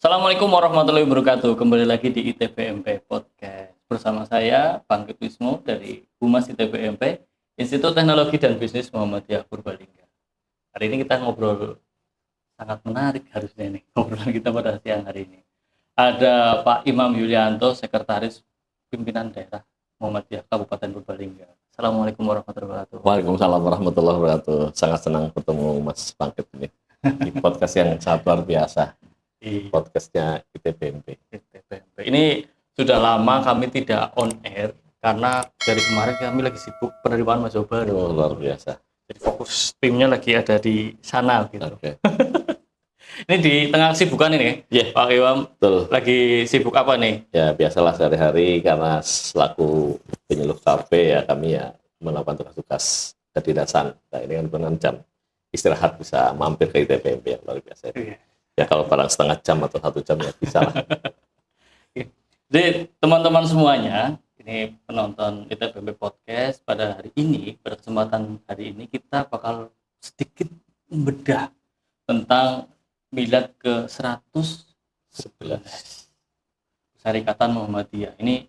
Assalamualaikum warahmatullahi wabarakatuh. Kembali lagi di ITBMP Podcast. Bersama saya, Bangkit Wismo dari Humas ITBMP, Institut Teknologi dan Bisnis Muhammadiyah Purbalingga. Hari ini kita ngobrol sangat menarik harusnya nih, ngobrolan kita pada siang hari ini. Ada Pak Imam Yulianto, Sekretaris Pimpinan Daerah Muhammadiyah Kabupaten Purbalingga. Assalamualaikum warahmatullahi wabarakatuh. Waalaikumsalam warahmatullahi wabarakatuh. Sangat senang bertemu Mas Bangkit ini di podcast yang sangat luar biasa. Podcastnya ITBMP. Ini sudah lama kami tidak on air karena dari kemarin kami lagi sibuk penerimaan mahasiswa baru. Oh, luar biasa. Jadi fokus timnya lagi ada di sana gitu. Okay. Ini di tengah kesibukan ini, Pak Imam. Betul. Lagi sibuk apa nih? Ya biasalah sehari-hari karena selaku penyuluh KP ya kami ya melakukan tugas-tugas kedinasan. Nah ini kan dengan jam istirahat bisa mampir ke ITBMP yang luar biasa. Ya kalau barang setengah jam atau 1 jam ya bisa lah. Jadi teman-teman semuanya, ini penonton ITBMP Podcast pada hari ini, pada kesempatan hari ini kita bakal sedikit membedah tentang milad ke 111 Syarikatan Muhammadiyah. Ini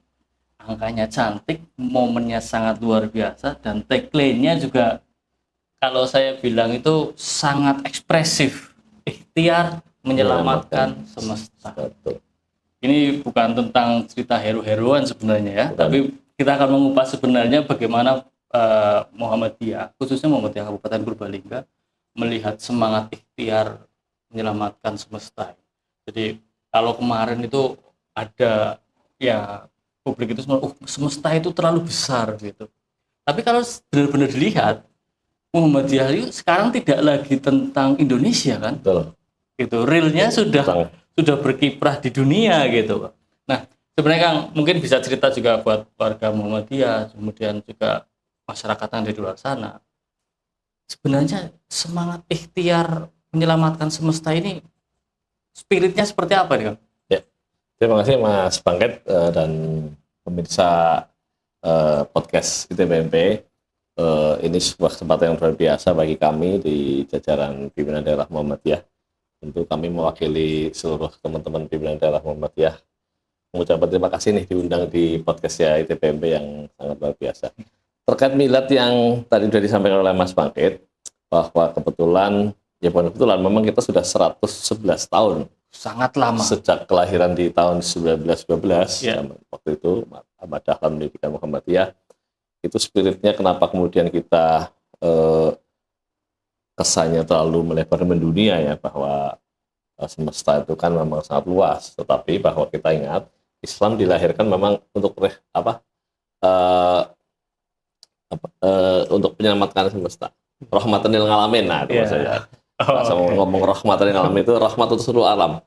angkanya cantik, momennya sangat luar biasa, dan tagline-nya juga kalau saya bilang itu sangat ekspresif. Ikhtiar menyelamatkan semesta. Betul. Ini bukan tentang cerita hero-heroan sebenarnya ya, tapi kita akan mengupas sebenarnya bagaimana Muhammadiyah, khususnya Muhammadiyah Kabupaten Purbalingga, melihat semangat ikhtiar menyelamatkan semesta. Jadi kalau kemarin itu ada ya publik itu semesta itu terlalu besar gitu. Tapi kalau benar-benar dilihat, Muhammadiyah itu sekarang tidak lagi tentang Indonesia kan? Betul. Gitu, realnya sudah berkiprah di dunia gitu. Nah, sebenarnya Kang mungkin bisa cerita juga buat warga Muhammadiyah, kemudian juga masyarakat yang di luar sana. Sebenarnya semangat ikhtiar menyelamatkan semesta ini spiritnya seperti apa nih Kang? Ya, terima kasih Mas Bangkit dan pemirsa podcast ITBMP. Ini sebuah kesempatan yang luar biasa bagi kami di jajaran pimpinan daerah Muhammadiyah. Tentu kami mewakili seluruh teman-teman pimpinan daerah Muhammadiyah mengucapkan terima kasih nih diundang di podcastnya ITBMP yang sangat luar biasa. Terkait milad yang tadi sudah disampaikan oleh Mas Bangkit, bahwa kebetulan, ya bukan kebetulan, memang kita sudah 111 tahun. Sangat lama. Sejak kelahiran di tahun 1912, waktu itu Ahmad Dahlan Pendidikan Muhammadiyah, itu spiritnya kenapa kemudian kita kesannya terlalu melebar mendunia ya, bahwa semesta itu kan memang sangat luas, tetapi bahwa kita ingat Islam dilahirkan memang untuk untuk menyelamatkan semesta, rahmatan lil alamin. Nah itu maksudnya ngomong rahmatan lil alamin itu rahmat untuk seluruh alam.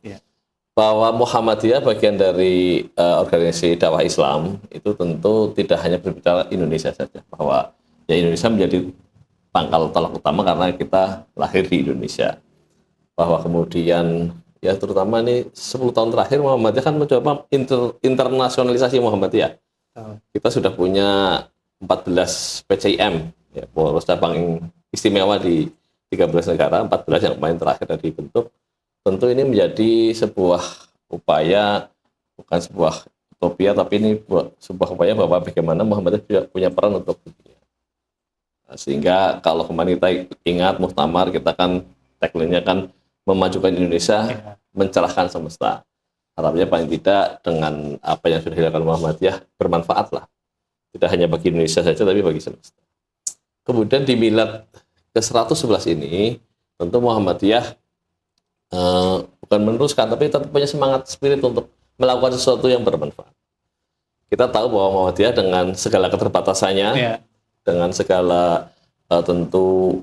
Bahwa Muhammadiyah bagian dari organisasi dakwah Islam itu tentu tidak hanya berbicara Indonesia saja, bahwa ya Indonesia menjadi pangkal tolak utama karena kita lahir di Indonesia. Bahwa kemudian ya terutama ini 10 tahun terakhir Muhammadiyah kan mencoba internasionalisasi Muhammadiyah. Kita sudah punya 14 PCIM, ya, pengurus cabang istimewa di 13 negara, 14 yang kemarin terakhir tadi dibentuk. Tentu ini menjadi sebuah upaya, bukan sebuah utopia, tapi ini sebuah upaya bahwa bagaimana Muhammadiyah punya peran untuk dunia. Sehingga kalau kemarin kita ingat muktamar, kita kan tagline-nya kan memajukan Indonesia, mencerahkan semesta. Harapnya paling tidak dengan apa yang sudah dilakukan Muhammadiyah bermanfaat lah. Tidak hanya bagi Indonesia saja, tapi bagi semesta. Kemudian di milad ke-111 ini, tentu Muhammadiyah bukan meneruskan, tapi tetap punya semangat spirit untuk melakukan sesuatu yang bermanfaat. Kita tahu bahwa Muhammadiyah dengan segala keterbatasannya, dengan segala tentu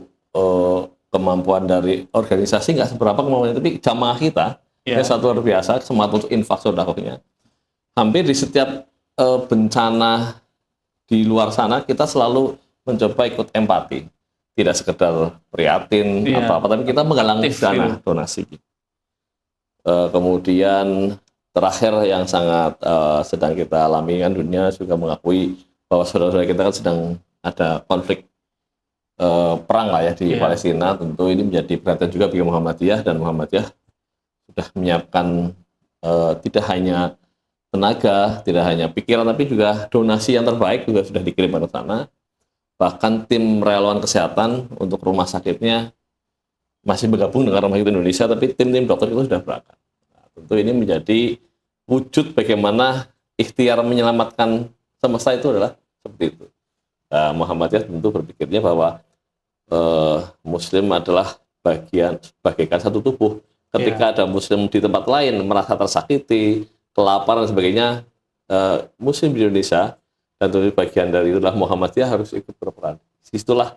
kemampuan dari organisasi nggak seberapa kemampuan, tapi jamaah kita ini satu luar biasa, semangat untuk infak sedekahnya. Hampir di setiap bencana di luar sana kita selalu mencoba ikut empati, tidak sekedar prihatin atau apa, tapi kita menggalang dana donasi. Kemudian terakhir yang sangat sedang kita alami kan, dunia juga mengakui bahwa saudara-saudara kita kan sedang ada konflik perang lah ya di Palestina. Tentu ini menjadi perhatian juga bagi Muhammadiyah, dan Muhammadiyah sudah menyiapkan tidak hanya tenaga, tidak hanya pikiran, tapi juga donasi yang terbaik juga sudah dikirimkan ke sana. Bahkan tim relawan kesehatan untuk rumah sakitnya masih bergabung dengan Rumah Sakit Indonesia, tapi tim-tim dokter itu sudah berangkat. Nah, tentu ini menjadi wujud bagaimana ikhtiar menyelamatkan semesta itu adalah seperti itu. Nah, Muhammadiyah tentu berpikirnya bahwa Muslim adalah bagaikan satu tubuh. Ketika ada Muslim di tempat lain merasa tersakiti, kelaparan dan sebagainya, Muslim di Indonesia dan tentu bagian dari itulah Muhammadiyah harus ikut berperan. Itulah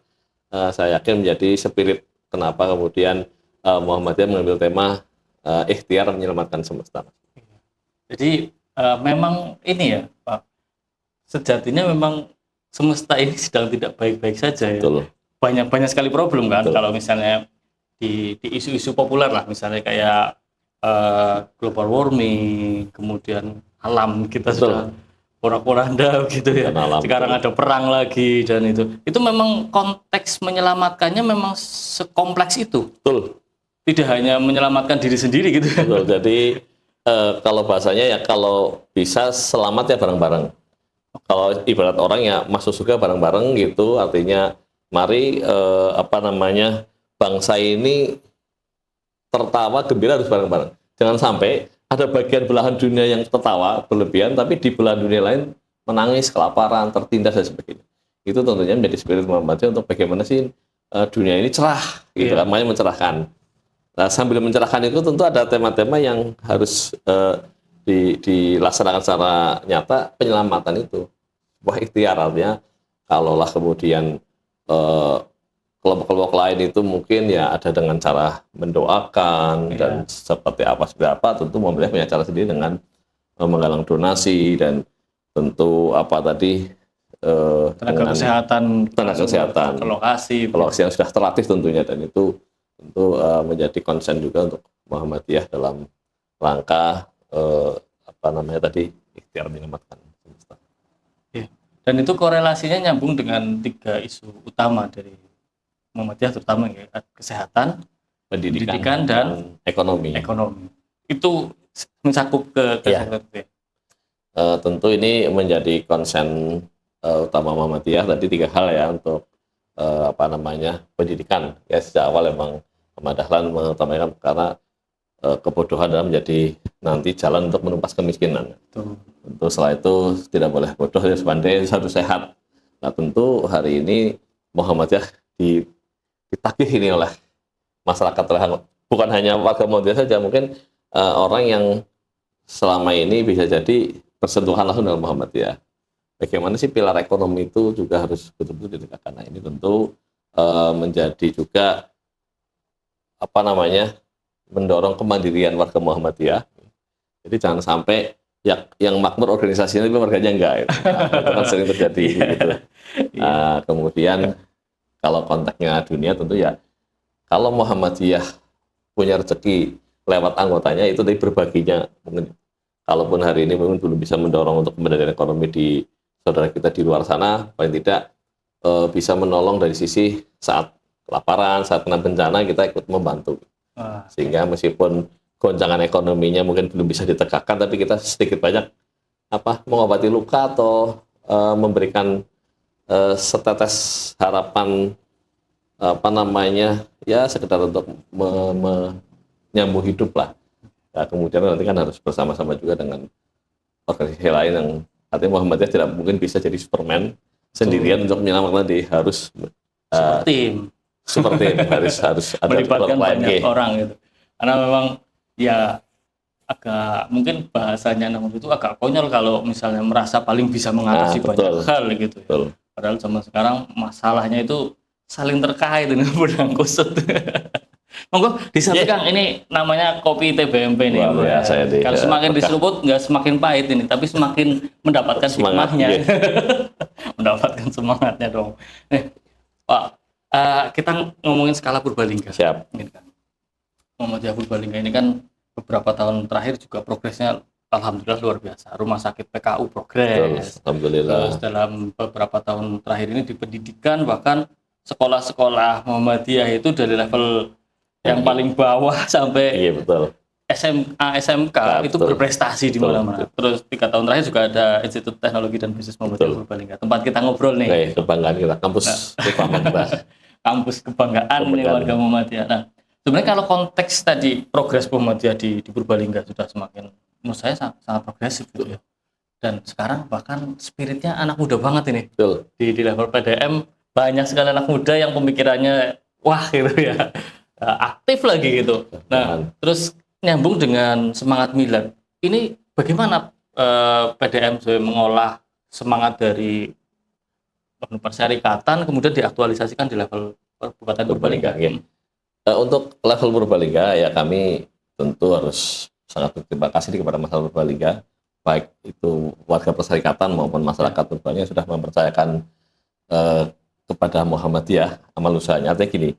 saya yakin menjadi spirit kenapa kemudian Muhammadiyah mengambil tema ikhtiar menyelamatkan semesta. Jadi memang ini ya Pak, sejatinya memang semesta ini sedang tidak baik-baik saja ya. Betul. Banyak sekali problem kan. Betul. Kalau misalnya di isu-isu populer lah, misalnya kayak global warming, kemudian alam kita Betul. sudah porak-poranda gitu ya. Alam, sekarang betul. ada perang lagi dan itu memang konteks menyelamatkannya memang sekompleks itu. Betul. Tidak hanya menyelamatkan diri sendiri gitu. Betul. Jadi kalau bahasanya ya kalau bisa selamat ya bareng-bareng. Kalau ibarat orang ya masuk surga bareng-bareng gitu, artinya mari bangsa ini tertawa gembira harus bareng-bareng. Jangan sampai ada bagian belahan dunia yang tertawa berlebihan, tapi di belahan dunia lain menangis, kelaparan, tertindas dan sebagainya. Itu tentunya menjadi spirit Muhammadiyah untuk bagaimana sih dunia ini cerah, gitu kan, makanya mencerahkan. Nah, sambil mencerahkan itu tentu ada tema-tema yang harus dilaksanakan secara nyata, penyelamatan itu. Sebuah ikhtiar, artinya kalaulah kemudian kelompok-kelompok lain itu mungkin ya ada dengan cara mendoakan dan seperti apa tentu Muhammadiyah punya cara sendiri dengan menggalang donasi dan tentu tenaga kesehatan ke lokasi yang sudah terlatih tentunya, dan itu tentu menjadi konsen juga untuk Muhammadiyah dalam rangka ikhtiar menyelamatkan semesta. Dan itu korelasinya nyambung dengan 3 isu utama dari Muhammadiyah, terutama ya, kesehatan, pendidikan dan ekonomi. Itu mencakup ke sektor itu ya. Tentu ini menjadi konsen utama Muhammadiyah, tadi 3 hal ya untuk pendidikan. Ya sejak awal memang Ahmad Dahlan mengutamakan karena kebodohan adalah menjadi nanti jalan untuk menumpas kemiskinan. Tentu setelah itu tidak boleh bodoh, harus pandai, harus sehat. Nah tentu hari ini Muhammadiyah ditagih ini oleh masyarakat, bukan hanya warga Muhammadiyah saja, mungkin orang yang selama ini bisa jadi bersentuhan langsung dengan Muhammadiyah. Bagaimana sih pilar ekonomi itu juga harus betul-betul ditegakkan. Nah ini tentu menjadi juga mendorong kemandirian warga Muhammadiyah. Jadi jangan sampai yang makmur organisasinya tapi warganya enggak. Gitu. Nah, itu kan sering terjadi. Gitu. Kemudian kalau konteksnya dunia tentu ya kalau Muhammadiyah punya rezeki lewat anggotanya itu dari berbaginya. Mungkin kalaupun hari ini mungkin belum bisa mendorong untuk kemandirian ekonomi di saudara kita di luar sana, paling tidak bisa menolong dari sisi saat kelaparan, saat kena bencana kita ikut membantu. Sehingga meskipun goncangan ekonominya mungkin belum bisa ditegakkan, tapi kita sedikit banyak mengobati luka atau memberikan setetes harapan ya sekedar untuk menyambung hidup lah. Nah, kemudian nanti kan harus bersama-sama juga dengan organisasi lain yang artinya Muhammadiyah tidak mungkin bisa jadi Superman sendirian untuk menyelamatkan tadi, harus super tim harus ada melibatkan banyak orang gitu. Karena memang ya agak mungkin bahasanya namun itu agak konyol kalau misalnya merasa paling bisa mengatasi banyak hal gitu. Betul. Padahal zaman sekarang masalahnya itu saling terkait dengan benang kusut. Monggo disampaikan ini namanya kopi TBMP nih. Kalau semakin diseruput nggak semakin pahit ini, tapi semakin mendapatkan hikmahnya. Mendapatkan semangatnya dong. Pak, kita ngomongin skala Purbalingga. Siap. Ini kan Muhammadiyah Purbalingga ini kan beberapa tahun terakhir juga progresnya alhamdulillah luar biasa. Rumah sakit PKU progres. Alhamdulillah. Terus dalam beberapa tahun terakhir ini di pendidikan bahkan sekolah-sekolah Muhammadiyah itu dari level yang paling bawah sampai SMA, SMK itu betul. berprestasi di mana-mana. Terus 3 tahun terakhir juga ada Institut Teknologi dan Bisnis Muhammadiyah Purbalingga. Tempat kita ngobrol nih. Oke, kebanggaan kita, kampus utama kita. Kampus kebanggaan nih warga Muhammadiyah. Nah, sebenarnya kalau konteks tadi progres Muhammadiyah di Purbalingga sudah semakin, menurut saya sangat progresif gitu ya. Dan sekarang bahkan spiritnya anak muda banget ini. Betul. Di level PDM banyak sekali anak muda yang pemikirannya wah gitu ya. Aktif lagi gitu. Nah, terus nyambung dengan semangat milad. Ini bagaimana PDM mengolah semangat dari persyarikatan kemudian diaktualisasikan di level Kabupaten Purbalingga? Untuk level Purbalingga ya kami tentu harus sangat berterima kasih kepada masyarakat Purbalingga, baik itu warga persyarikatan maupun masyarakat Purbalingga sudah mempercayakan kepada Muhammadiyah amal usahanya. Artinya gini,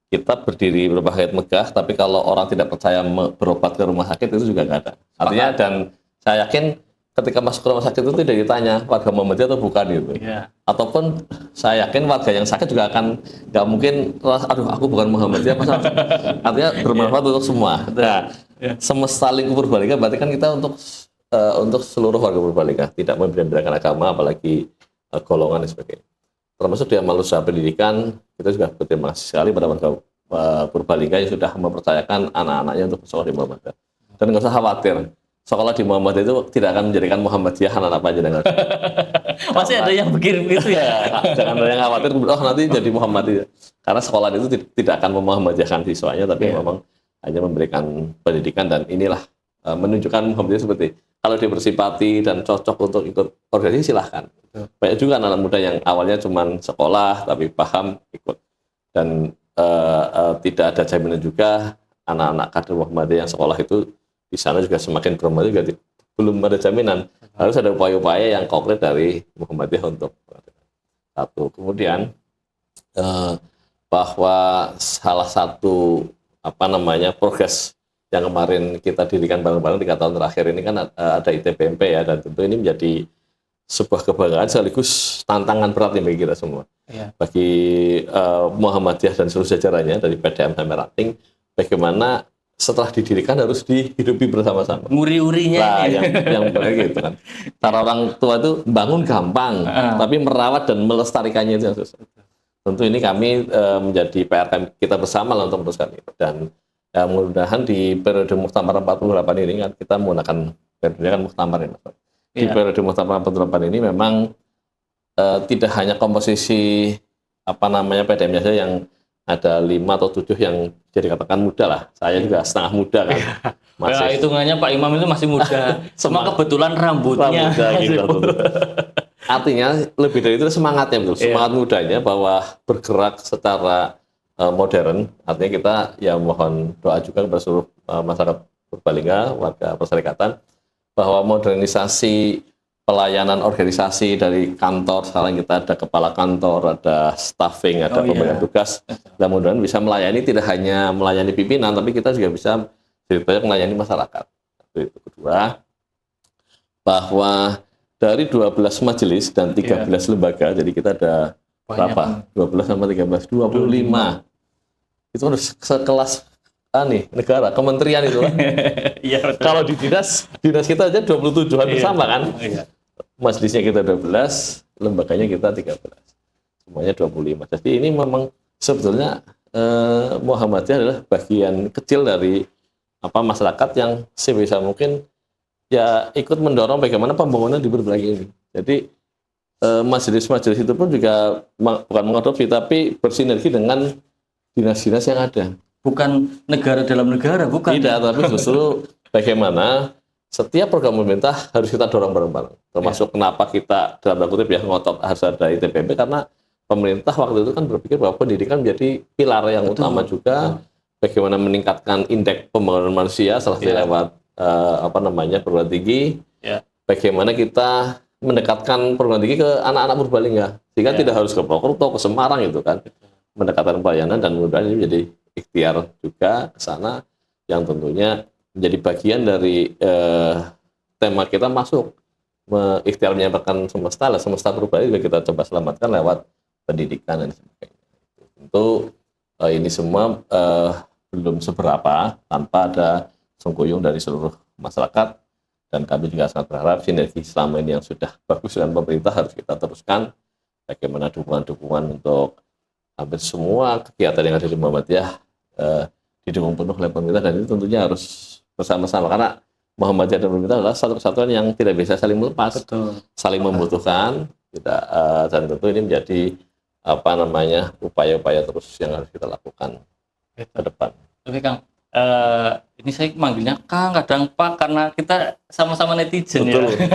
kita berdiri berpakaian megah, tapi kalau orang tidak percaya berobat ke rumah sakit itu juga nggak ada. Artinya, dan saya yakin ketika masuk ke rumah sakit itu tidak ditanya warga Muhammadiyah atau bukan gitu. Yeah. Ataupun saya yakin warga yang sakit juga akan nggak mungkin, aduh aku bukan Muhammadiyah, artinya bermanfaat untuk semua. Nah, semesta lingkup Purbalingga berarti kan kita untuk seluruh warga Purbalingga, tidak membedakan agama, apalagi golongan dan sebagainya. Termasuk di amal usaha pendidikan, kita juga berterima kasih sekali pada warga Purbalingga yang sudah mempercayakan anak-anaknya untuk bersekolah di Muhammadiyah. Dan nggak usah khawatir, sekolah di Muhammadiyah itu tidak akan menjadikan Muhammadiyah anak-anak panjenengan. Masih ada yang berkirim gitu ya? Jangan ada yang khawatir, oh nanti jadi Muhammadiyah. Karena sekolah itu tidak akan memuhammadiyahkan siswanya, tapi memang hanya memberikan pendidikan, dan inilah menunjukkan Muhammadiyah seperti kalau dia bersipati dan cocok untuk ikut organisasi silahkan. Banyak juga anak-anak muda yang awalnya cuma sekolah tapi paham ikut, dan tidak ada jaminan juga anak-anak kader Muhammadiyah yang sekolah itu di sana juga semakin bermanfaat juga belum ada jaminan. Harus ada upaya-upaya yang konkret dari Muhammadiyah untuk satu. Kemudian bahwa salah satu progres yang kemarin kita dirikan bareng-bareng 3 tahun terakhir ini kan ada ITPMP ya, dan tentu ini menjadi sebuah kebanggaan sekaligus tantangan berat bagi kita semua. Bagi Muhammadiyah dan seluruh jajarannya dari PDM sampai Ranting, bagaimana setelah didirikan harus dihidupi bersama-sama. Nguri-urinya nah, yang benar gitu kan. Cara orang tua itu bangun gampang, tapi merawat dan melestarikannya itu yang susah. Tentu ini kami menjadi PR kita bersama lah untuk meneruskan itu. Dan mudah-mudahan di periode Muktamar 48 ini kan kita menggunakan periode kan Muktamar ini. Di periode Muktamar 48 ini memang tidak hanya komposisi PDM saja yang ada 5 atau 7 yang jadi katakan muda lah. Saya juga setengah muda kan. Masih. Ya, hitungannya Pak Imam itu masih muda. Cuma kebetulan rambutnya. Gitu. Artinya lebih dari itu semangatnya betul. Semangat mudanya bahwa bergerak secara modern. Artinya kita ya mohon doa juga kepada seluruh masyarakat Purbalingga, warga perserikatan, bahwa modernisasi pelayanan organisasi dari kantor, sekarang kita ada kepala kantor, ada staffing, ada pembagian tugas, dan mudah-mudahan bisa melayani, tidak hanya melayani pimpinan, tapi kita juga bisa ceritanya melayani masyarakat. Itu kedua, bahwa dari 12 majelis dan 13 lembaga, jadi kita ada berapa? 12 sama 13, 25. Itu harus sekelas negara, kementerian itu kan. Kalau di dinas kita aja 27 hampir sama kan. Majelisnya kita 12, lembaganya kita 13. Semuanya 25. Jadi ini memang sebetulnya Muhammadiyah adalah bagian kecil dari masyarakat yang sebisa mungkin ya ikut mendorong bagaimana pembangunan di Purbalingga ini. Jadi majelis-majelis itu pun juga bukan mengadopsi tapi bersinergi dengan dinas-dinas yang ada. Bukan negara dalam negara, bukan. Tidak, tapi justru bagaimana setiap program pemerintah harus kita dorong bareng-bareng. Termasuk kenapa kita dalam tanda kutip ya ngotot harus ada ITPMP, karena pemerintah waktu itu kan berpikir bahwa pendidikan menjadi pilar yang utama juga. Bagaimana meningkatkan indeks pembangunan manusia salah satu lewat perguruan tinggi. Bagaimana kita mendekatkan perguruan tinggi ke anak-anak Purbalingga, sehingga tidak harus ke Purwokerto, ke Semarang itu kan. Mendekatkan pelayanan, dan mudah-mudahan ini menjadi ikhtiar juga ke sana yang tentunya menjadi bagian dari tema kita masuk ikhtiar menyampaikan semesta Purbalingga kita coba selamatkan lewat pendidikan dan sebagainya. Tentu ini semua belum seberapa tanpa ada sungkuyung dari seluruh masyarakat, dan kami juga sangat berharap sinergi selama ini yang sudah bagus dengan pemerintah harus kita teruskan. Bagaimana dukungan-dukungan untuk hampir semua kegiatan yang ada di Muhammadiyah didukung penuh oleh pemerintah, dan itu tentunya harus bersama-sama karena Muhammadiyah dan pemerintah adalah satu kesatuan yang tidak bisa saling melepas, saling membutuhkan. Tidak, dan tentu ini menjadi upaya-upaya terus yang harus kita lakukan ke depan. Oke Kang, ini saya manggilnya Kang, kadang Pak karena kita sama-sama netizen. Betul. Ya.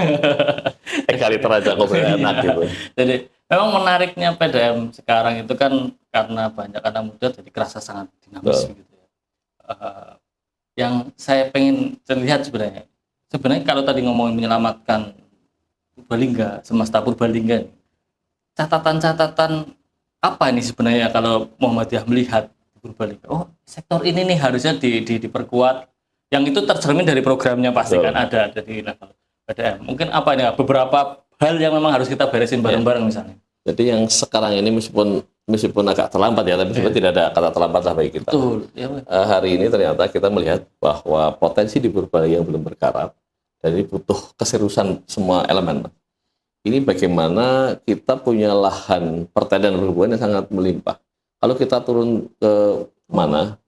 Egaliter aja ngobrol enak gitu. Jadi memang menariknya PDM sekarang itu kan karena banyak anak muda jadi kerasa sangat dinamis gitu ya. Yang saya pengen lihat sebenarnya kalau tadi ngomongin menyelamatkan Purbalingga, semesta Purbalingga, catatan-catatan apa ini sebenarnya kalau Muhammadiyah melihat Purbalingga? Oh, sektor ini nih harusnya diperkuat. Yang itu tercermin dari programnya pasti kan ada di level PDM. Mungkin apa ini beberapa hal yang memang harus kita beresin bareng-bareng misalnya. Jadi yang sekarang ini meskipun agak terlambat ya, tapi sebenarnya tidak ada kata terlambat lah bagi kita. Betul. Ya, hari ini ternyata kita melihat bahwa potensi di Purbalingga yang belum bergarap, dan ini butuh keseriusan semua elemen. Ini bagaimana kita punya lahan pertanian berhubungan yang sangat melimpah. Kalau kita turun ke mana?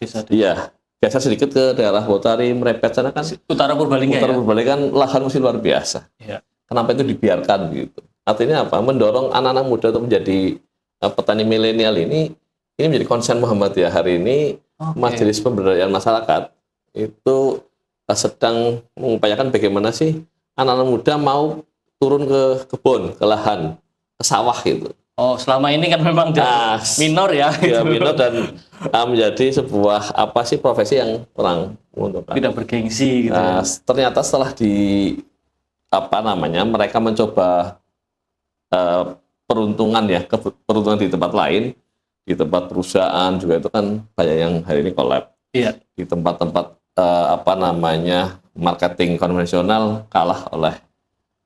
Desa-desa. Iya, geser sedikit ke daerah Botari, Merepet sana kan. Utara Purbalingga. Purbalingga kan lahan masih luar biasa. Ya. Kenapa itu dibiarkan gitu? Artinya apa? Mendorong anak-anak muda untuk menjadi petani milenial ini menjadi konsen Muhammadiyah hari ini. Majelis Pemberdayaan Masyarakat itu sedang mengupayakan bagaimana sih anak-anak muda mau turun ke kebun, ke lahan, ke sawah gitu. Oh, selama ini kan memang minor ya. Ya, minor dan menjadi sebuah profesi yang kurang menguntungkan. Tidak bergengsi gitu. Ternyata setelah mereka mencoba peruntungan di tempat lain, di tempat perusahaan juga itu kan banyak yang hari ini collab. Iya. Di tempat-tempat marketing konvensional kalah oleh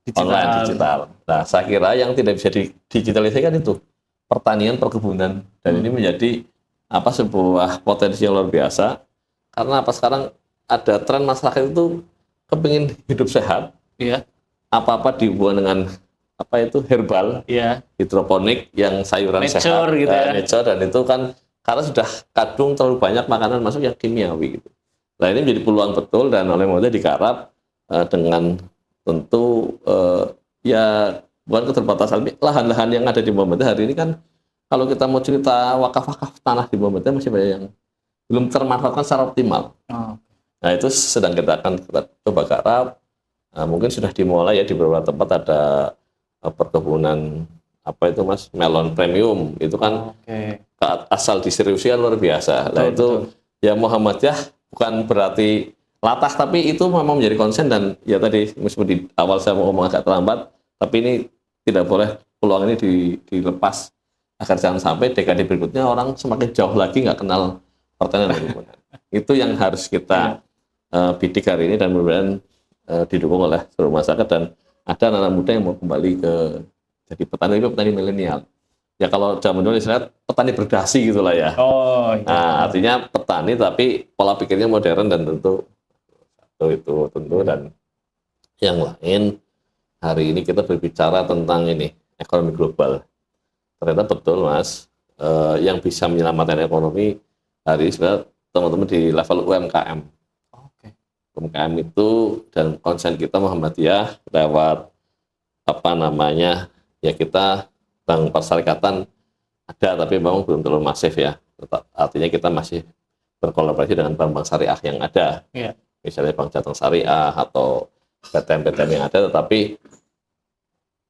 digital. Nah, saya kira yang tidak bisa digitalisasikan itu pertanian, perkebunan, dan ini menjadi sebuah potensi yang luar biasa karena sekarang ada tren masyarakat itu kepingin hidup sehat. Iya. Apa-apa dihubungkan dengan herbal, hidroponik yang sayuran nature, sehat, gitu nature, dan itu kan karena sudah kadung terlalu banyak makanan masuk yang kimiawi gitu. Nah, ini menjadi peluang betul dan oleh Muhammadiyah digarap dengan tentu bukan keterbatasan lahan-lahan yang ada di Muhammadiyah hari ini kan. Kalau kita mau cerita wakaf-wakaf tanah di Muhammadiyah masih banyak yang belum termanfaatkan secara optimal. Nah, itu sedang kita coba garap. Mungkin sudah dimulai ya di beberapa tempat ada perkebunan melon premium itu kan asal diseriusikan luar biasa. Nah, itu ya Muhammadiyah bukan berarti latah, tapi itu memang menjadi konsen, dan ya tadi meskipun di awal saya mau ngomong agak terlambat, tapi ini tidak boleh peluang ini dilepas agar jangan sampai dekade berikutnya orang semakin jauh lagi nggak kenal pertanian berhubungan. Itu yang harus kita bidik hari ini, dan mudah-mudahan didukung oleh seluruh masyarakat, dan ada anak muda yang mau kembali ke jadi petani milenial. Ya kalau zaman dulu istilah petani berdasi gitulah ya. Nah, artinya petani tapi pola pikirnya modern, dan tentu dan yang lain hari ini kita berbicara tentang ekonomi global. Ternyata betul Mas, yang bisa menyelamatkan ekonomi hari ini sebenarnya teman-teman di level UMKM. UMKM itu, dan konsen kita Muhammadiyah lewat kita bank perserikatan ada, tapi memang belum terlalu masif ya. Artinya kita masih berkolaborasi dengan bank-bank syariah yang ada. Misalnya Bank Jateng Syariah atau PTM-PTM yang ada, tetapi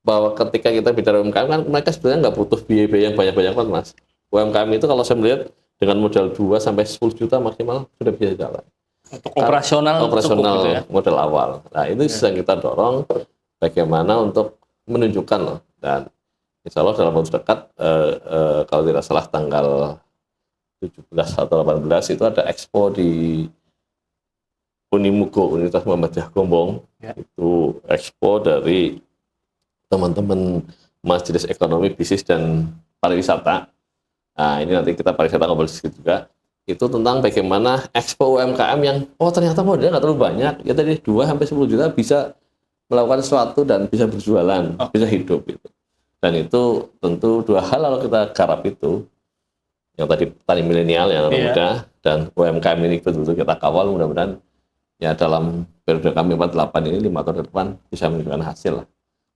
bahwa ketika kita bicara UMKM kan mereka sebenarnya nggak butuh biaya-biaya yang banyak-banyak kan Mas. UMKM itu kalau saya melihat dengan modal 2-10 juta maksimal sudah bisa jalan. Untuk operasional gitu ya? Modal awal. Nah, itu sedang kita dorong bagaimana untuk menunjukkan dan insya Allah dalam waktu dekat kalau tidak salah tanggal 17 atau 18 itu ada expo di Unimugo, Universitas Muhammadiyah Gombong. Itu expo dari teman-teman Majelis Ekonomi, Bisnis dan Pariwisata. Nah, ini nanti kita pariwisata ngobrol sedikit juga. itu tentang bagaimana expo UMKM yang ternyata modalnya nggak terlalu banyak, ya tadi 2-10 juta bisa melakukan sesuatu dan bisa berjualan, bisa hidup gitu. Dan itu tentu dua hal kalau kita garap itu, yang tadi petani milenial yang anak muda dan UMKM ini betul-betul kita kawal, mudah-mudahan ya dalam periode kami 48 ini 5 tahun ke depan bisa menunjukkan hasil lah.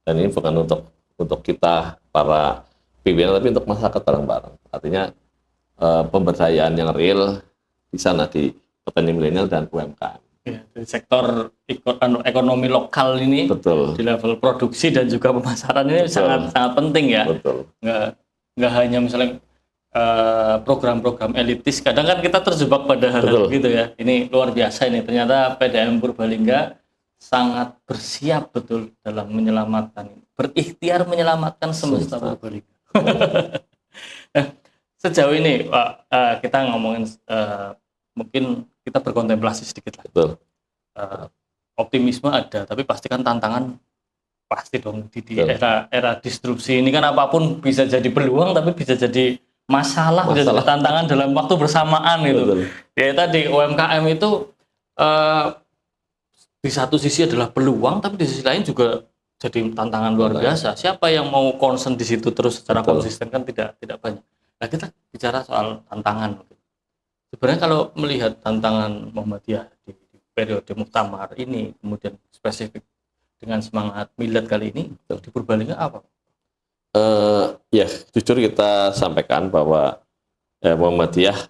Dan ini bukan untuk kita para pimpinan, tapi untuk masyarakat bareng-bareng. Artinya pemberdayaan yang real di sana di petani milenial dan UMKM. Ya, dari sektor ekonomi lokal ini, betul, di level produksi dan juga pemasaran ini sangat penting ya. Betul. Nggak hanya misalnya program-program elitis. Kadang kan kita terjebak pada hal-hal gitu ya. Ini luar biasa ini. Ternyata PDAM Purbalingga sangat bersiap betul dalam menyelamatkan, berikhtiar menyelamatkan semesta Purbalingga. Sejauh ini Pak, kita ngomongin mungkin kita berkontemplasi sedikit lah. Betul. Optimisme ada, tapi pastikan tantangan pasti dong di era disrupsi ini kan, apapun bisa jadi peluang tapi bisa jadi masalah. Bisa jadi tantangan dalam waktu bersamaan itu. Betul. Ya tadi UMKM itu di satu sisi adalah peluang, tapi di sisi lain juga jadi tantangan luar biasa. Siapa yang mau concern di situ terus secara konsisten kan tidak banyak. Nah, kita bicara soal tantangan. Sebenarnya kalau melihat tantangan Muhammadiyah di periode Muktamar ini, kemudian spesifik dengan semangat milad kali ini, di Purbalingga apa? Ya, jujur kita sampaikan bahwa Muhammadiyah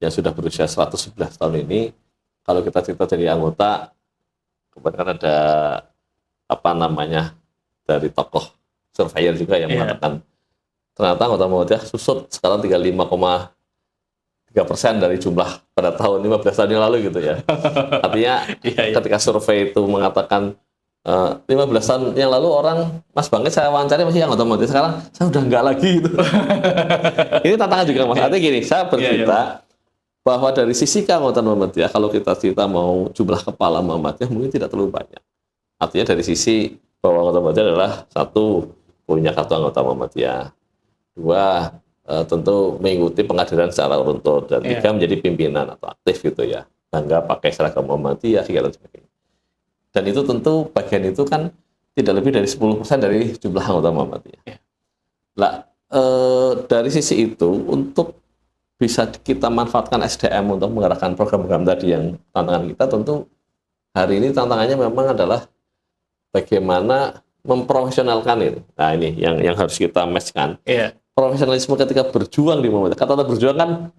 yang sudah berusia 111 tahun ini, kalau kita cerita dari anggota, kebetulan ada dari tokoh surveyor juga yang mengatakan ternyata anggota Muhammadiyah susut sekarang 35,3% dari jumlah pada tahun 15 tahun yang lalu gitu ya. Artinya ketika survei itu mengatakan 15 tahun yang lalu orang, Mas Bangkit saya wawancari masih anggota Muhammadiyah, sekarang saya udah enggak lagi gitu. Ini tantangan juga Mas. Artinya gini, saya bercerita bahwa dari sisi keanggotaan Muhammadiyah, kalau kita cerita mau jumlah kepala Muhammadiyah mungkin tidak terlalu banyak. Artinya dari sisi bahwa anggota Muhammadiyah adalah satu, punya kartu anggota Muhammadiyah. Dua, tentu mengikuti pengadilan secara runtut. Dan tiga, menjadi pimpinan atau aktif gitu ya. Bangga pakai seragam Muhammadiyah, segala sebagainya. Dan itu tentu bagian itu kan tidak lebih dari 10% dari jumlah anggota Muhammadiyah. Nah, dari sisi itu, untuk bisa kita manfaatkan SDM untuk menggerakkan program-program tadi yang tantangan kita, tentu hari ini tantangannya memang adalah bagaimana memprofesionalkan ini. Nah, ini yang harus kita matchkan. Profesionalisme ketika berjuang di Muhammadiyah. Kata berjuang kan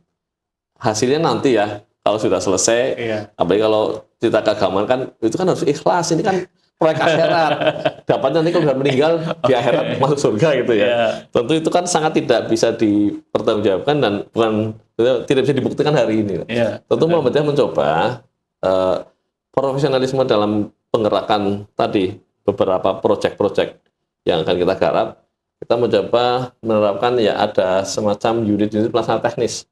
hasilnya nanti ya, kalau sudah selesai. Apalagi kalau cerita keagamaan kan, itu kan harus ikhlas. Ini kan proyek akhirat. Dapatnya nanti kalau sudah meninggal di akhirat masuk surga gitu ya. Tentu itu kan sangat tidak bisa dipertanggungjawabkan dan tidak bisa dibuktikan hari ini. Tentu Muhammadiyah mencoba profesionalisme dalam penggerakan tadi beberapa proyek-proyek yang akan kita garap. Kita mencoba menerapkan ya ada semacam unit-unit pelaksana teknis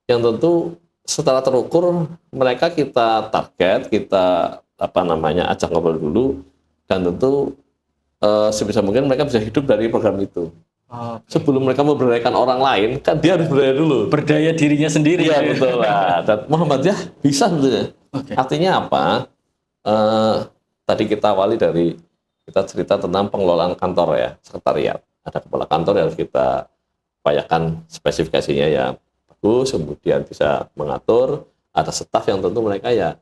yang tentu setelah terukur mereka kita target, kita ajak ngobrol dulu, dan tentu sebisa mungkin mereka bisa hidup dari program itu. Sebelum mereka memberdayakan orang lain, kan dia harus berdaya dulu. Berdaya dirinya sendiri. Iya, betul lah. Dan Muhammadiyah bisa sebetulnya. Artinya apa? Tadi kita awali dari kita cerita tentang pengelolaan kantor ya, sekretariat. Ada kepala kantor yang harus kita upayakan spesifikasinya ya bagus, kemudian bisa mengatur. Ada staf yang tentu mereka ya,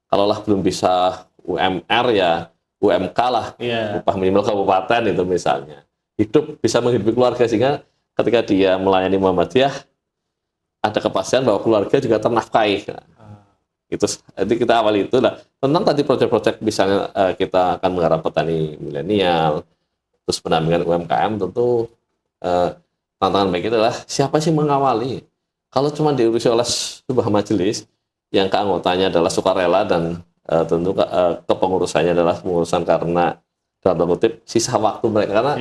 kalaulah belum bisa UMR ya UMK lah, upah minimal kabupaten itu misalnya. Bisa menghidupi keluarga, sehingga ketika dia melayani Muhammadiyah ada kepastian bahwa keluarga juga ternafkahi. Itu kita awali itu lah. Tentang tadi proyek-proyek misalnya kita akan menggarap petani milenial, terus pendampingan UMKM, tentu tantangan baik itu adalah siapa sih mengawali. Kalau cuma diurusi oleh sebuah majelis yang keanggotanya adalah sukarela dan tentu kepengurusannya adalah pengurusan karena dalam tanda kutip sisa waktu mereka, karena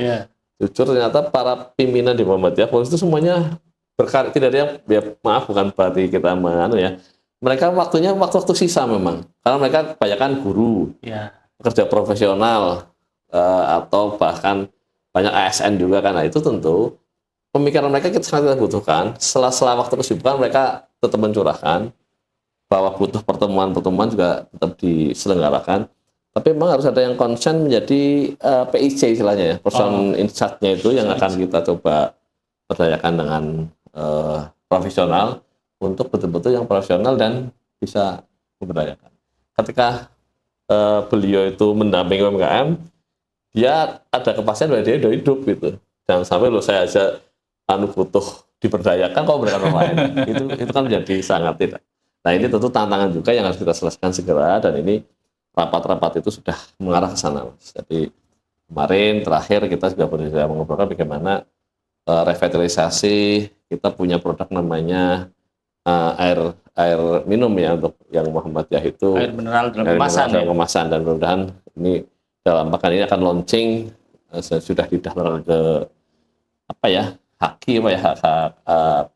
jujur ternyata para pimpinan di Muhammadiyah itu semuanya berkarir, tidak ada yang maaf bukan berarti kita mereka waktunya waktu sisa memang, karena mereka kebanyakan guru, pekerja profesional, atau bahkan banyak ASN juga, karena itu tentu pemikiran mereka kita sangat butuhkan. Setelah waktu kesibukan mereka tetap mencurahkan bahwa butuh pertemuan-pertemuan juga tetap diselenggarakan. Tapi memang harus ada yang konsen menjadi PIC istilahnya ya, person in charge-nya itu yang akan kita coba berdayakan dengan profesional untuk betul-betul yang profesional dan bisa memberdayakan. Ketika beliau itu mendampingi UMKM, dia ada kepastian bahwa dia udah hidup gitu. Jangan sampai saya aja butuh diberdayakan kok memberikan orang lain. Itu kan menjadi sangat tidak. Nah ini tentu tantangan juga yang harus kita selesaikan segera, dan ini rapat-rapat itu sudah mengarah ke sana. Jadi kemarin terakhir kita juga sudah mengobrolkan bagaimana revitalisasi. Kita punya produk namanya air minum ya untuk yang Muhammadiyah itu. Air mineral dalam kemasan. Dalam kemasan, dan mudah-mudahan ini dalam pekan ini akan launching, sudah didaftarkan ke hak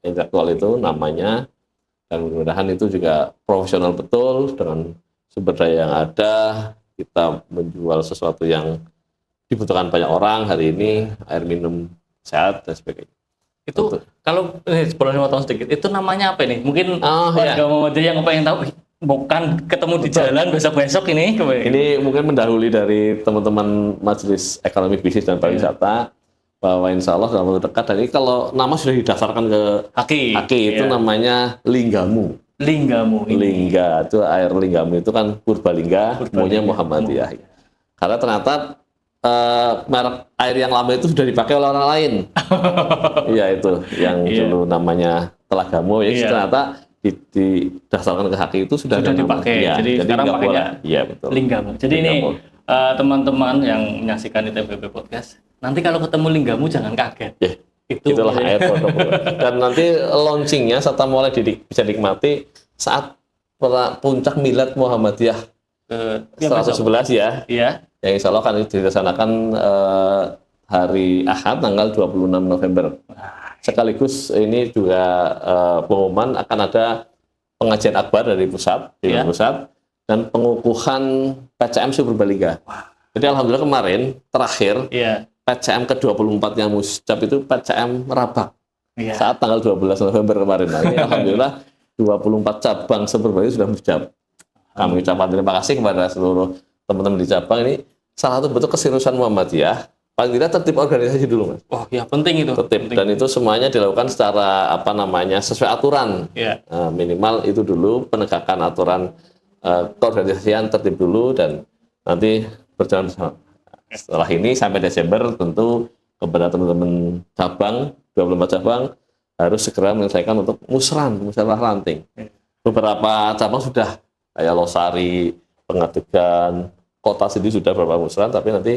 intelektual itu namanya, dan mudah-mudahan itu juga profesional betul dengan sumber daya yang ada. Kita menjual sesuatu yang dibutuhkan banyak orang hari ini, air minum sehat dan sebagainya. Itu betul. Kalau boleh potong sedikit, itu namanya apa ini? Mungkin warga Muhammadiyah yang pengen tahu, bukan ketemu di jalan besok-besok ini. Ini mungkin mendahului dari teman-teman Majelis Ekonomi Bisnis dan Pariwisata, bahwa insya Allah dalam waktu dekat, dan ini kalau nama sudah didaftarkan ke Haki itu namanya Linggamu. Lingga itu air Linggamu itu kan Purbalingga, maunya Muhammadiyah. Karena ternyata merek air yang lama itu sudah dipakai oleh orang lain. Iya itu yang dulu namanya Telagamu, ternyata didasarkan ke Haki itu sudah dipakai. Jadi sekarang pakainya Linggamu. Jadi Linggamu. Ini teman-teman yang menyaksikan ITBP Podcast, nanti kalau ketemu Linggamu jangan kaget. Itulah air produk. Dan nanti launchingnya serta mulai bisa dinikmati saat puncak Milad Muhammadiyah 111 ya. Iya. Yang insya Allah akan dilaksanakan hari Ahad tanggal 26 November. Sekaligus ini juga pengumuman akan ada pengajian akbar dari pusat, pusat, dan pengukuhan PCM Purbalingga. Jadi alhamdulillah kemarin terakhir PCM ke-24 yang musjab itu PCM Rabak saat tanggal 12 November kemarin. Nah, ini alhamdulillah 24 cabang Purbalingga sudah musjab. Kami ucapkan terima kasih kepada seluruh teman-teman di cabang. Ini salah satu bentuk keseriusan Muhammadiyah. Paling tidak tertib organisasi dulu, Mas. Oh ya, penting itu. Tertib. Dan itu semuanya dilakukan secara sesuai aturan. Minimal itu dulu penegakan aturan keorganisasian tertib dulu, dan nanti berjalan bersama. Setelah ini sampai Desember tentu kepada teman-teman cabang 24 cabang harus segera menyelesaikan untuk musyawarah ranting. Beberapa cabang sudah kayak Losari, Pengadegan, kota sendiri sudah beberapa musyawarah, tapi nanti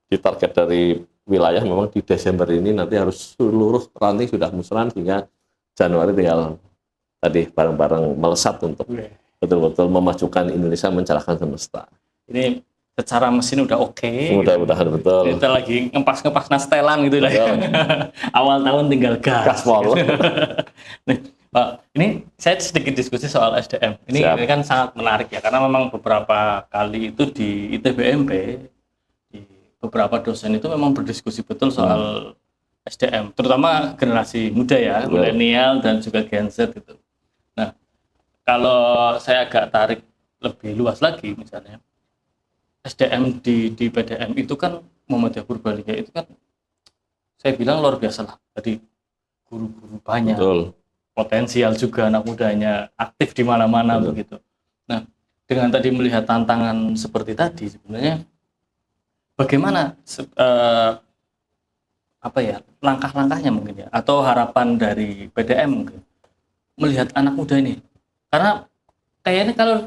ditarget dari wilayah memang di Desember ini nanti harus seluruh ranting sudah musyawarah, sehingga Januari tinggal tadi bareng-bareng melesat untuk betul-betul memajukan Indonesia mencerahkan semesta. Ini secara mesin udah oke. Mudah-mudahan betul. Kita lagi ngepas nastelan gitu lah. Awal tahun tinggal gas. Nih, Pak, ini saya sedikit diskusi soal SDM. Ini kan sangat menarik ya, karena memang beberapa kali itu di ITBMP, di beberapa dosen itu memang berdiskusi betul soal SDM, terutama generasi muda ya, milenial dan juga Gen Z gitu. Nah, kalau saya agak tarik lebih luas lagi, misalnya SDM di PDM itu kan Muhammadiyah Purbalingga itu kan saya bilang luar biasa lah. Jadi guru-guru banyak, potensial juga anak mudanya, aktif di mana-mana begitu. Nah, dengan tadi melihat tantangan seperti tadi, sebenarnya bagaimana langkah-langkahnya mungkin ya, atau harapan dari PDM mungkin melihat anak muda ini, karena kayaknya kalau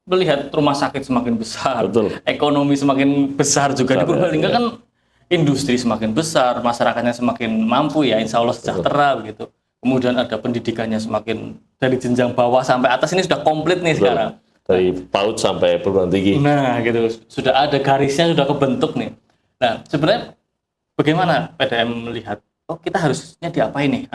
melihat rumah sakit semakin besar, ekonomi semakin besar juga di Purbalingga kan, industri semakin besar, masyarakatnya semakin mampu ya, insya Allah sejahtera begitu. Kemudian ada pendidikannya semakin dari jenjang bawah sampai atas ini sudah komplit nih sekarang. Dari PAUD sampai perguruan tinggi. Nah gitu, sudah ada garisnya, sudah kebentuk nih. Nah sebenarnya bagaimana PDM melihat, oh kita harusnya diapain nih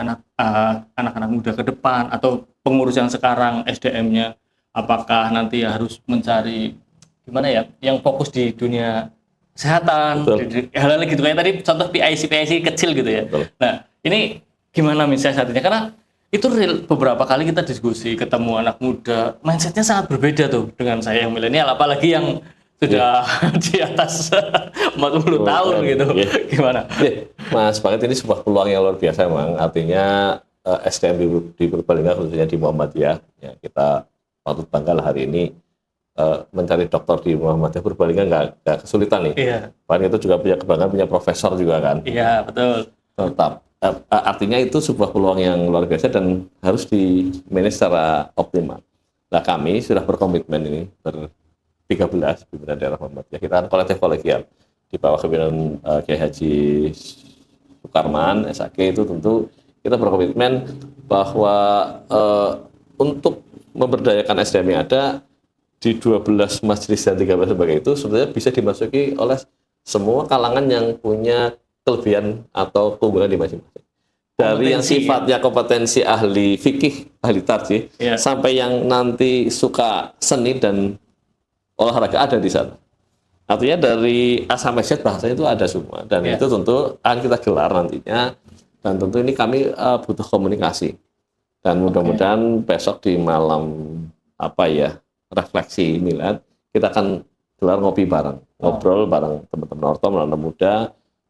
anak-anak muda ke depan, atau pengurus yang sekarang SDM-nya, apakah nanti harus mencari gimana ya, yang fokus di dunia kesehatan, hal-hal gitu kayak tadi contoh PIC kecil gitu ya. Betul. Nah, ini gimana mensiasatinya? Karena itu real, beberapa kali kita diskusi ketemu anak muda, mindsetnya sangat berbeda tuh dengan saya yang milenial, apalagi yang sudah di atas 40 tahun gitu. Gimana? Mas Pangit, ini sebuah peluang yang luar biasa memang. Artinya SDM di Purbalingga khususnya di Muhammadiyah, ya kita patut bangga lah hari ini mencari dokter di Muhammadiyah Purbalingga nggak kesulitan nih. Iya. Bahkan itu juga punya kebanggaan, punya profesor juga kan. Iya, betul. Tetap. Artinya itu sebuah peluang yang luar biasa dan harus di-manage secara optimal. Nah, kami sudah berkomitmen ini 13 pimpinan daerah Muhammadiyah. Kita kan kolektif kolegial di bawah kepemimpinan Kiai Haji Sukarman, SAK, itu tentu kita berkomitmen bahwa untuk memberdayakan SDM yang ada di 12 majelis dan 13 lembaga itu sebenarnya bisa dimasuki oleh semua kalangan yang punya kelebihan atau keunggulan di masing-masing. Dari yang sifatnya kompetensi ahli fikih, ahli tarjih, sampai yang nanti suka seni dan olahraga ada di sana. Artinya dari A sampai Z bahasanya itu ada semua. Dan itu tentu akan kita gelar nantinya. Dan tentu ini kami butuh komunikasi. Dan mudah-mudahan besok di malam refleksi milad, kita akan gelar ngopi bareng. Ngobrol bareng teman-teman Ortom, anak muda,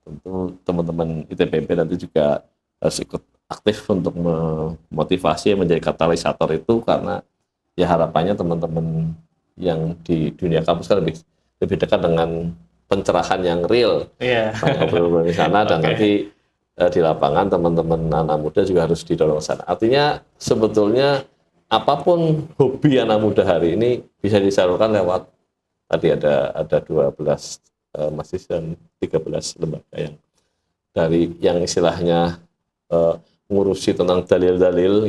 tentu teman-teman ITPP nanti juga harus ikut aktif untuk memotivasi menjadi katalisator itu, karena ya harapannya teman-teman yang di dunia kampus kan lebih dekat dengan pencerahan yang real. Ngobrol di sana dan nanti di lapangan teman-teman anak muda juga harus didorong ke sana. Artinya sebetulnya apapun hobi anak muda hari ini bisa disalurkan lewat tadi ada 12 masjid dan 13 lembaga yang istilahnya ngurusi tentang dalil-dalil,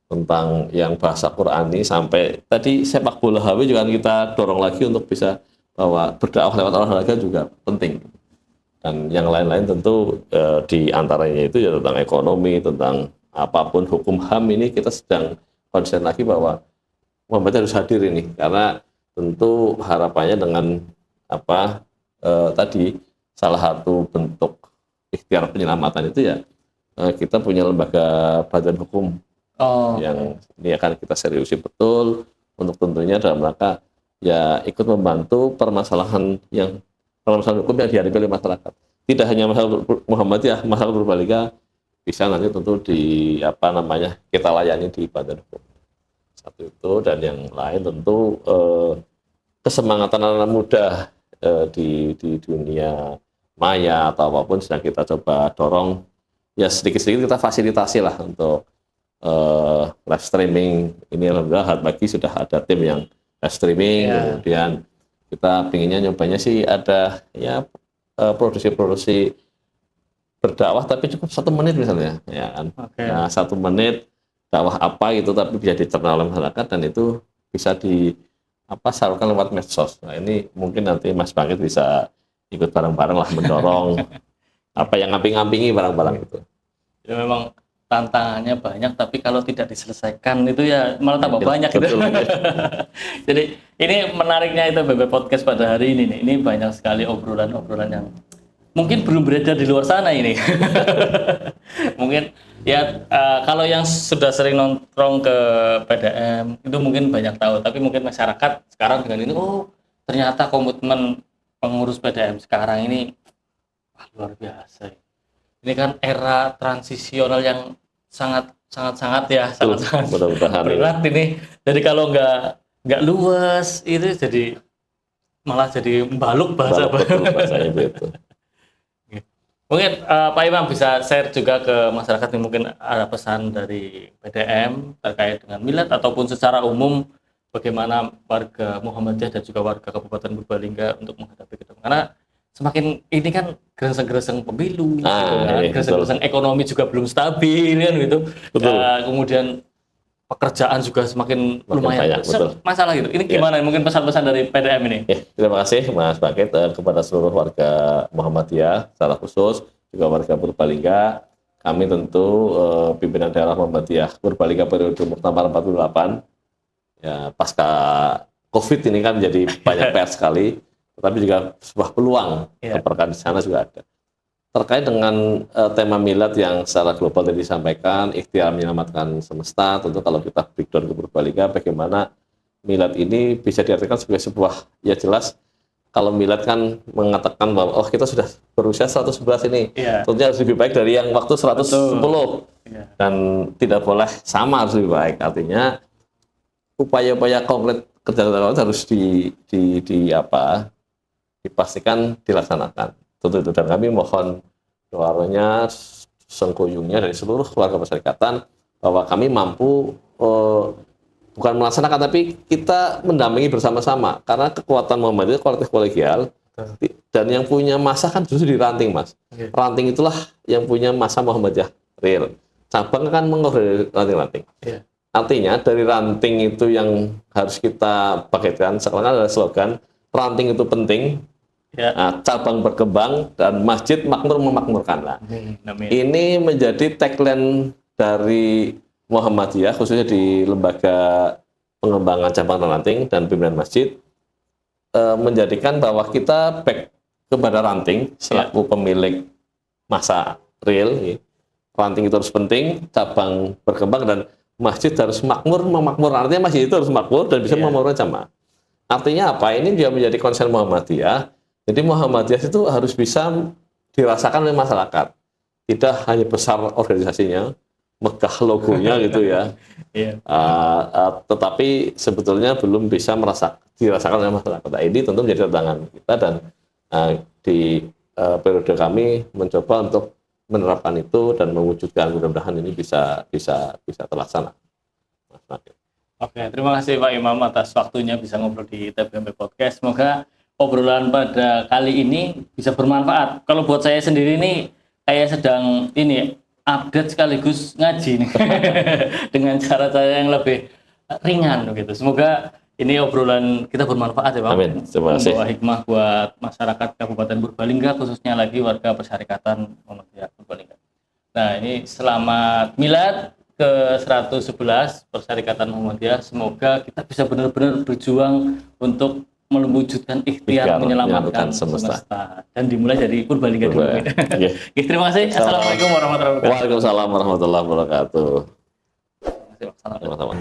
tentang yang bahasa Qur'ani, sampai tadi sepak bola HW juga kita dorong lagi untuk bisa bahwa berdakwah lewat olahraga juga penting. Dan yang lain-lain tentu di antaranya itu ya tentang ekonomi, tentang apapun hukum HAM ini kita sedang konsen lagi bahwa Muhammadiyah harus hadir ini, karena tentu harapannya dengan tadi salah satu bentuk ikhtiar penyelamatan itu ya kita punya lembaga badan hukum yang ini akan kita seriusi betul untuk tentunya dalam rangka ya ikut membantu permasalahan hukum yang dihadapi oleh masyarakat. Tidak hanya masalah Muhammadiyah, masalah Purbalingga bisa nanti tentu kita layani di badan hukum. Satu itu, dan yang lain tentu kesemangatan anak muda di dunia maya atau apapun sedang kita coba dorong. Ya sedikit-sedikit kita fasilitasi lah untuk live streaming. Ini alhamdulillah pagi sudah ada tim yang live streaming. Kemudian kita pinginnya nyobanya sih ada ya produksi berdakwah tapi cukup 1 menit misalnya, ya kan. Nah 1 menit dakwah apa gitu tapi bisa dicerna oleh masyarakat dan itu bisa salurkan lewat medsos. Nah ini mungkin nanti Mas Bangit bisa ikut bareng-bareng lah mendorong yang ngamping-ngampingi barang-barang itu. Ya memang tantangannya banyak, tapi kalau tidak diselesaikan itu ya malah tambah banyak gitu. Jadi ini menariknya itu BB Podcast pada hari ini nih. Ini banyak sekali obrolan-obrolan yang mungkin belum beredar di luar sana ini. Mungkin ya kalau yang sudah sering nongkrong ke PDM itu mungkin banyak tahu, tapi mungkin masyarakat sekarang dengan ini ternyata komitmen pengurus PDM sekarang ini luar biasa. Ini kan era transisional yang sangat berat ini. Jadi kalau nggak luas itu malah jadi baluk bahasanya itu. Mungkin Pak Imam bisa share juga ke masyarakat yang mungkin ada pesan dari PDM terkait dengan milad ataupun secara umum bagaimana warga Muhammadiyah dan juga warga Kabupaten Purbalingga untuk menghadapi ke depan. Karena semakin ini kan gersang-gersang pemilu, gersang-gersang ekonomi juga belum stabil kan gitu. Kemudian pekerjaan juga semakin lumayan masalah gitu. Ini gimana mungkin pesan-pesan dari PDM ini? Terima kasih Mas Bangit kepada seluruh warga Muhammadiyah secara khusus juga warga Purbalingga. Kami tentu pimpinan daerah Muhammadiyah Purbalingga periode Muktamar 48 ya pasca Covid ini kan jadi banyak PR sekali. tetapi juga sebuah peluang. Keberkahan di sana juga ada. Terkait dengan tema milad yang secara global tadi disampaikan, ikhtiar menyelamatkan semesta, tentu kalau kita breakdown ke Purbalingga, bagaimana milad ini bisa diartikan sebagai sebuah, ya jelas, kalau milad kan mengatakan bahwa oh kita sudah berusia 111 ini, tentunya harus lebih baik dari yang waktu 110, dan tidak boleh sama, harus lebih baik. Artinya upaya-upaya konkret kerja harus dipastikan dilaksanakan. Tentu itu, dan kami mohon doanya, sengkuyungnya dari seluruh keluarga perserikatan bahwa kami mampu bukan melaksanakan, tapi kita mendampingi bersama-sama, karena kekuatan Muhammadiyah kolektif kolegial, dan yang punya masa kan justru di ranting, Mas. Ranting itulah yang punya masa Muhammadiyah real. Cabang kan mengobrol ranting-ranting. Artinya dari ranting itu yang harus kita pakaikan, sekarang ada slogan ranting itu penting. Nah, cabang berkembang dan masjid makmur memakmurkan. Nah, ini menjadi tagline dari Muhammadiyah, khususnya di lembaga pengembangan cabang ranting dan pimpinan masjid, menjadikan bahwa kita back kepada ranting selaku pemilik masa real. Ranting itu harus penting, cabang berkembang, dan masjid harus makmur memakmur. Artinya masjid itu harus makmur dan bisa memakmurkan jamaah. Artinya apa? Ini juga menjadi konsen Muhammadiyah. Jadi Muhammadiyah itu harus bisa dirasakan oleh masyarakat. Tidak hanya besar organisasinya, megah logonya gitu ya. Tetapi sebetulnya belum bisa dirasakan oleh masyarakat. Nah, ini tentu menjadi tantangan kita, dan di periode kami mencoba untuk menerapkan itu dan mewujudkan, mudah-mudahan ini bisa terlaksana. Oke, terima kasih Pak Imam atas waktunya bisa ngobrol di TPMP Podcast. Semoga obrolan pada kali ini bisa bermanfaat. Kalau buat saya sendiri ini kayak sedang update sekaligus ngaji nih dengan cara-cara yang lebih ringan gitu. Semoga ini obrolan kita bermanfaat ya Pak. Amin. Terima kasih. Membawa hikmah buat masyarakat Kabupaten Purbalingga, khususnya lagi warga Persyarikatan Muhammadiyah Purbalingga. Nah, ini selamat milad ke-111 Persyarikatan Muhammadiyah. Semoga kita bisa benar-benar berjuang untuk mewujudkan ikhtiar menyelamatkan semesta. Dan dimulai dari Purbalingga dulu. Terima kasih. Assalamualaikum warahmatullahi wabarakatuh. Waalaikumsalam warahmatullahi wabarakatuh. Terima kasih. Sama-sama.